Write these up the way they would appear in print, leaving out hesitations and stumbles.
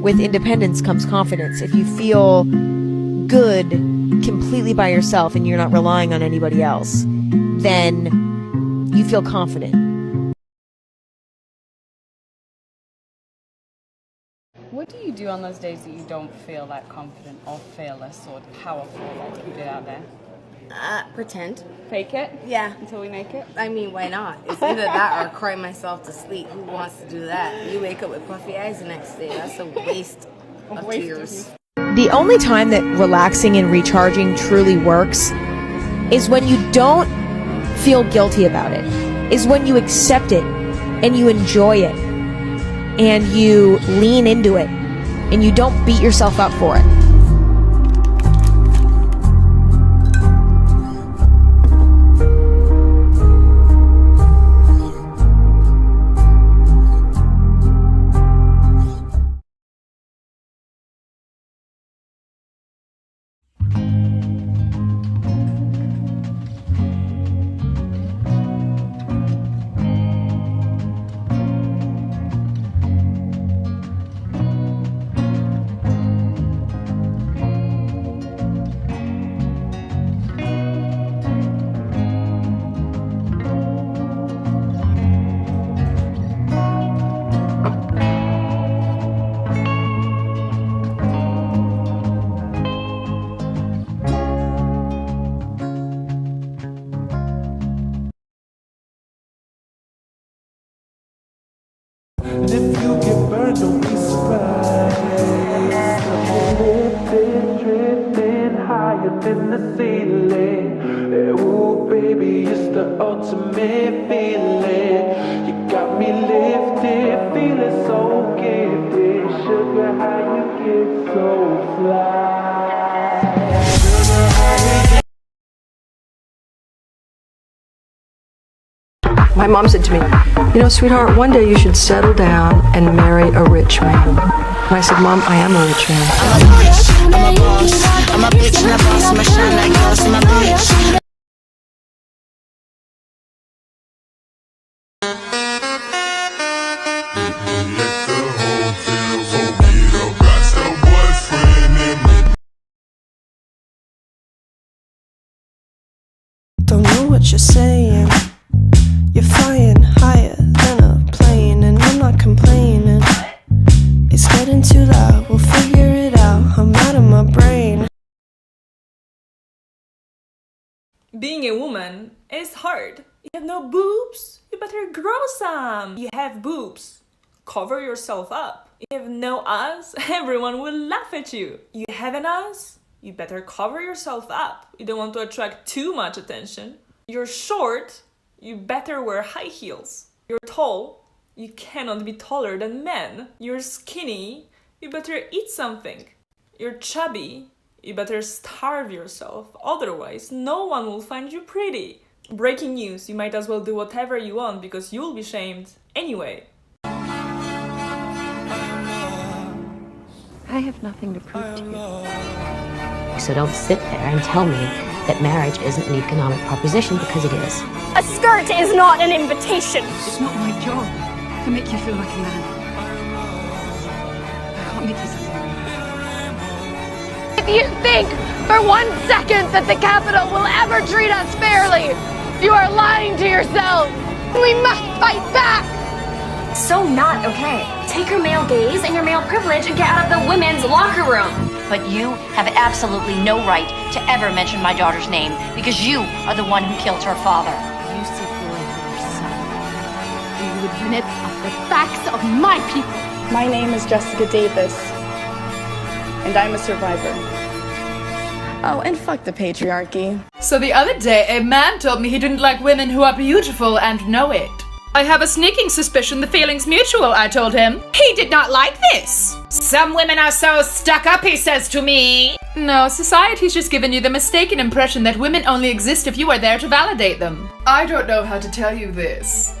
with independence comes confidence. If you feel good completely by yourself and you're not relying on anybody else, then you feel confident. What do you do on those days that you don't feel that confident or fearless or powerful, like you put it out there? Pretend. Fake it? Yeah. Until we make it? I mean, why not? It's either that or cry myself to sleep. Who wants to do that? You wake up with puffy eyes the next day. That's a waste of tears. The only time that relaxing and recharging truly works is when you don't feel guilty about it, is when you accept it and you enjoy it and you lean into it and you don't beat yourself up for it. And if you get burned, don't be surprised. Drifting higher than the ceiling. Ooh, baby, it's the ultimate feeling. You got me lifted, feeling so gifted. Sugar, how you get so fly. Sugar, how you My mom said to me, you know, sweetheart, one day you should settle down and marry a rich man. And I said, Mom, I am a rich man. I'm a bitch, I'm a boss, I'm a bitch and a boss, I'm a shine like yours, I'm a bitch. Don't know what you're saying. You're flying higher than a plane, and I'm not complaining. It's getting too loud, we'll figure it out. I'm out of my brain. Being a woman is hard. You have no boobs? You better grow some. You have boobs? Cover yourself up. You have no ass? Everyone will laugh at you. You have an ass? You better cover yourself up. You don't want to attract too much attention. You're short? You better wear high heels. You're tall? You cannot be taller than men. You're skinny? You better eat something. You're chubby? You better starve yourself. Otherwise, no one will find you pretty. Breaking news, you might as well do whatever you want because you'll be shamed anyway. I have nothing to prove to you. So don't sit there and tell me that marriage isn't an economic proposition, because it is. A skirt is not an invitation. It's not my job to make you feel like a man. I can't make you something. If you think for 1 second that the capital will ever treat us fairly, you are lying to yourself. We must fight back. So not okay. Take your male gaze and your male privilege and get out of the women's locker room. But you have absolutely no right to ever mention my daughter's name because you are the one who killed her father. You seek glory for yourself. And you would nip up the backs of my people. My name is Jessica Davis, and I'm a survivor. Oh, and fuck the patriarchy. So the other day, a man told me he didn't like women who are beautiful and know it. I have a sneaking suspicion the feeling's mutual, I told him. He did not like this. Some women are so stuck up, he says to me. No, society's just given you the mistaken impression that women only exist if you are there to validate them. I don't know how to tell you this,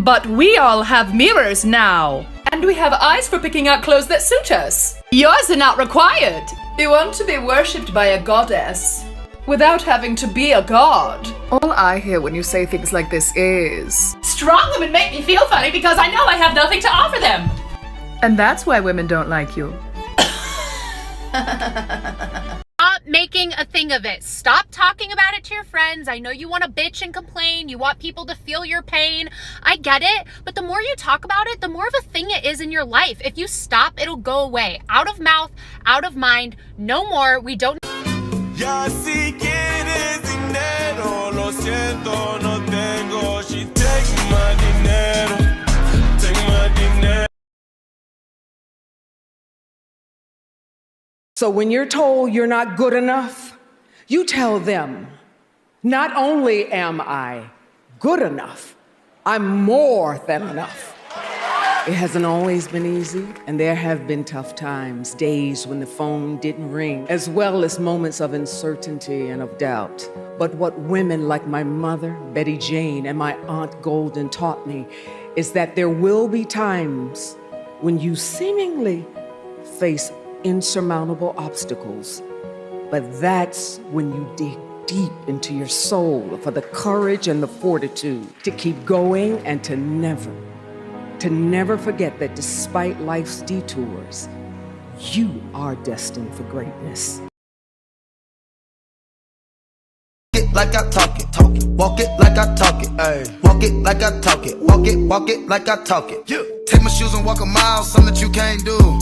but we all have mirrors now. And we have eyes for picking out clothes that suit us. Yours are not required. You want to be worshipped by a goddess without having to be a god. All I hear when you say things like this is, strong women make me feel funny because I know I have nothing to offer them. And that's why women don't like you. Stop making a thing of it. Stop talking about it to your friends. I know you want to bitch and complain. You want people to feel your pain. I get it. But the more you talk about it, the more of a thing it is in your life. If you stop, it'll go away. Out of mouth, out of mind. No more. We don't. Ya si quieres dinero, lo siento, no tengo. She take my dinero, take my dinero. So when you're told you're not good enough, you tell them, not only am I good enough, I'm more than enough. It hasn't always been easy, and there have been tough times, days when the phone didn't ring, as well as moments of uncertainty and of doubt. But what women like my mother, Betty Jane, and my Aunt Golden taught me is that there will be times when you seemingly face insurmountable obstacles, but that's when you dig deep into your soul for the courage and the fortitude to keep going and to never forget that despite life's detours, you are destined for greatness. Like I talk it, walk it like I talk it, ay. Walk it like I talk it, walk it like I talk it. Yeah. Take my shoes and walk a mile, something that you can't do.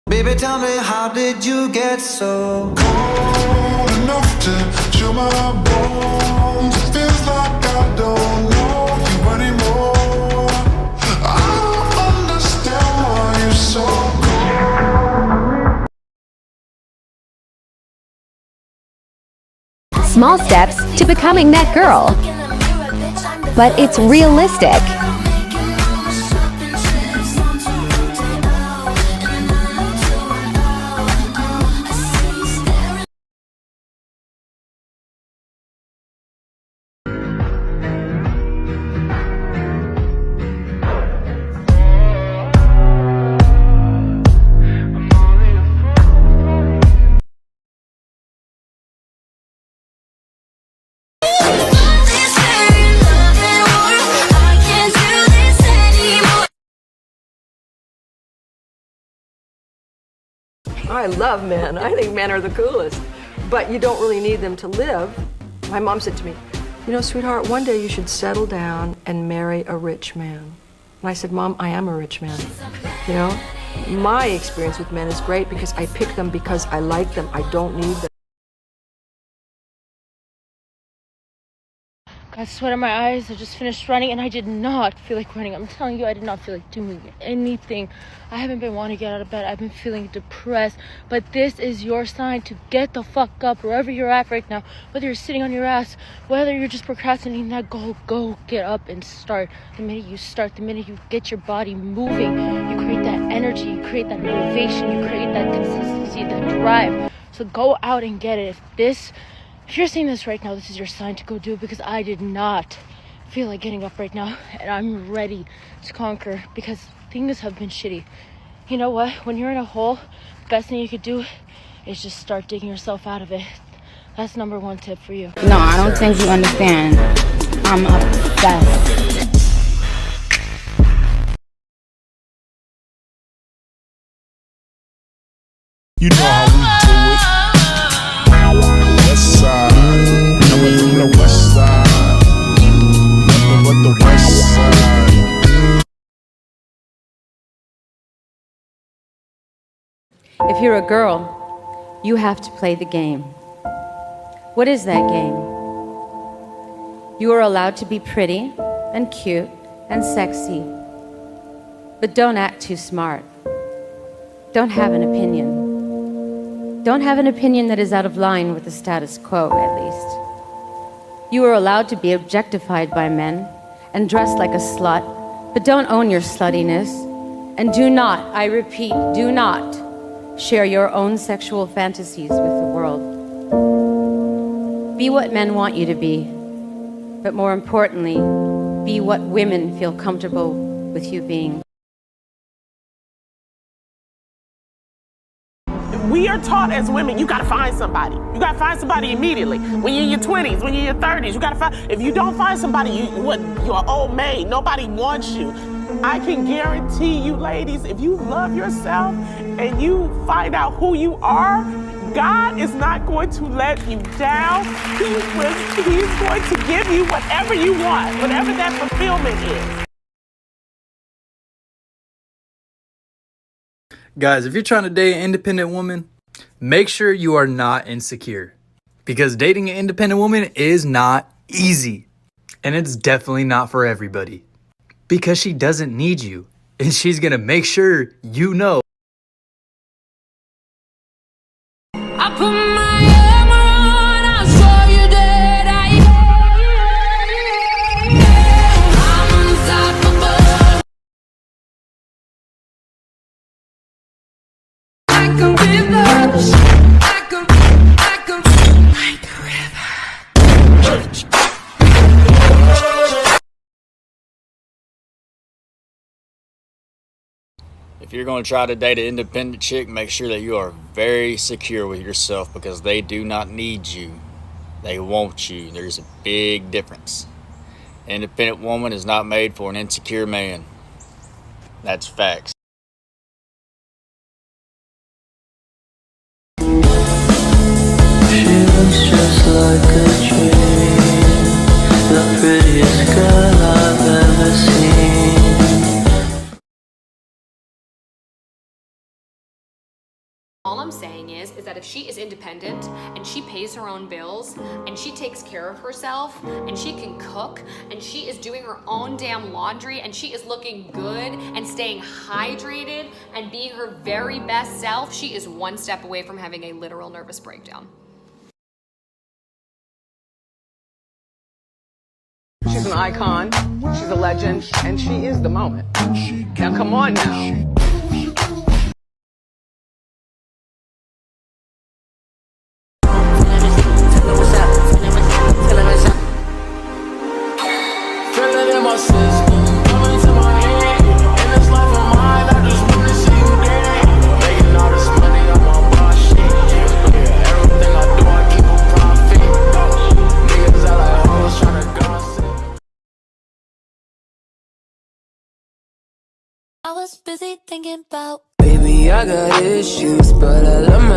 Baby, tell me, how did you get so cold enough to chill my bones? It feels like I don't know you anymore. I don't understand why you're so cold. Small steps to becoming that girl. But it's realistic. I love men. I think men are the coolest. But you don't really need them to live. My mom said to me, you know, sweetheart, one day you should settle down and marry a rich man. And I said, Mom, I am a rich man. You know, my experience with men is great because I pick them because I like them. I don't need them. Got sweat on my eyes. I just finished running and I did not feel like running. I'm telling you, I did not feel like doing anything. I haven't been wanting to get out of bed. I've been feeling depressed. But this is your sign to get the fuck up wherever you're at right now. Whether you're sitting on your ass, whether you're just procrastinating that goal, go get up and start. The minute you start, the minute you get your body moving, you create that energy, you create that motivation, you create that consistency, that drive. So go out and get it. If you're seeing this right now, this is your sign to go do it because I did not feel like getting up right now and I'm ready to conquer because things have been shitty. You know what? When you're in a hole, the best thing you could do is just start digging yourself out of it. That's number one tip for you. No, I don't think you understand. I'm obsessed. You know how we do it. West side, coming from the west side. Nothing but the west side. If you're a girl, you have to play the game. What is that game? You are allowed to be pretty and cute and sexy, but don't act too smart. Don't have an opinion. Don't have an opinion that is out of line with the status quo, at least. You are allowed to be objectified by men and dress like a slut, but don't own your sluttiness. And do not, I repeat, do not share your own sexual fantasies with the world. Be what men want you to be, but more importantly, be what women feel comfortable with you being. We are taught as women, you gotta find somebody. You gotta find somebody immediately. When you're in your 20s, when you're in your 30s, you gotta find, if you don't find somebody, you're an old maid. Nobody wants you. I can guarantee you, ladies, if you love yourself and you find out who you are, God is not going to let you down. He's going to give you whatever you want, whatever that fulfillment is. Guys, if you're trying to date an independent woman, make sure you are not insecure. Because dating an independent woman is not easy. And it's definitely not for everybody. Because she doesn't need you. And she's gonna make sure you know. I put my armor on, I saw you dead. I'm unstoppable. Like a river, like a river. If you're going to try to date an independent chick, make sure that you are very secure with yourself because they do not need you. They want you. There's a big difference. An independent woman is not made for an insecure man. That's facts. She looks just like a dream, the prettiest girl I've ever seen. All I'm saying is that if she is independent and she pays her own bills and she takes care of herself and she can cook and she is doing her own damn laundry and she is looking good and staying hydrated and being her very best self, she is one step away from having a literal nervous breakdown. She's an icon, she's a legend, and she is the moment. Now come on now. I was busy thinking about, baby, I got issues, but I love my